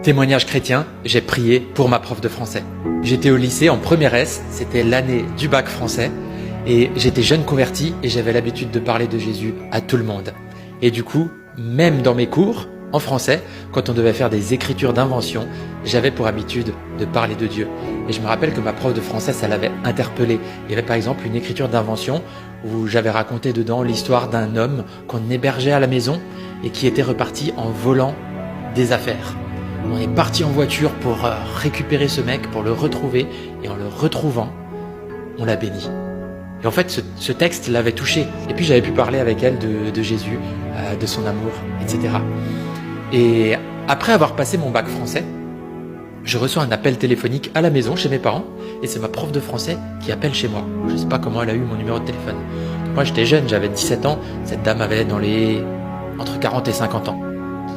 Témoignage chrétien, j'ai prié pour ma prof de français. J'étais au lycée en première S, c'était l'année du bac français, et j'étais jeune converti et j'avais l'habitude de parler de Jésus à tout le monde. Et du coup, même dans mes cours, en français, quand on devait faire des écritures d'invention, j'avais pour habitude de parler de Dieu. Et je me rappelle que ma prof de français, ça l'avait interpellée. Il y avait par exemple une écriture d'invention où j'avais raconté dedans l'histoire d'un homme qu'on hébergeait à la maison et qui était reparti en volant des affaires. On est parti en voiture pour récupérer ce mec, pour le retrouver, et en le retrouvant, on l'a béni. Et en fait, ce texte l'avait touchée. Et puis j'avais pu parler avec elle de Jésus, de son amour, etc. Et après avoir passé mon bac français, je reçois un appel téléphonique à la maison, chez mes parents, et c'est ma prof de français qui appelle chez moi. Je ne sais pas comment elle a eu mon numéro de téléphone. Moi j'étais jeune, j'avais 17 ans, cette dame avait entre 40 et 50 ans.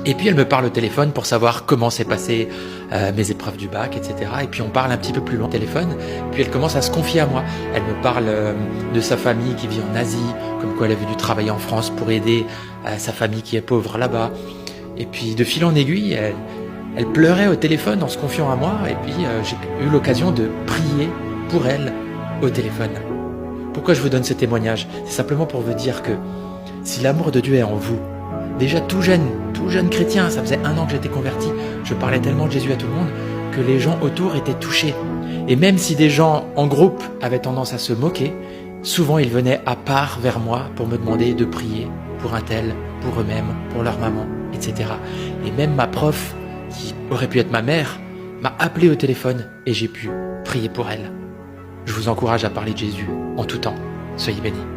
Et puis elle me parle au téléphone pour savoir comment s'est passé mes épreuves du bac, etc. Et puis on parle un petit peu plus loin au téléphone. Puis elle commence à se confier à moi. Elle me parle de sa famille qui vit en Asie, comme quoi elle est venue travailler en France pour aider sa famille qui est pauvre là-bas. Et puis de fil en aiguille, elle pleurait au téléphone en se confiant à moi. Et puis j'ai eu l'occasion de prier pour elle au téléphone. Pourquoi je vous donne ce témoignage? C'est simplement pour vous dire que si l'amour de Dieu est en vous, déjà tout jeune chrétien, ça faisait 1 an que j'étais converti, je parlais tellement de Jésus à tout le monde que les gens autour étaient touchés. Et même si des gens en groupe avaient tendance à se moquer, souvent ils venaient à part vers moi pour me demander de prier pour un tel, pour eux-mêmes, pour leur maman, etc. Et même ma prof, qui aurait pu être ma mère, m'a appelé au téléphone et j'ai pu prier pour elle. Je vous encourage à parler de Jésus en tout temps. Soyez bénis.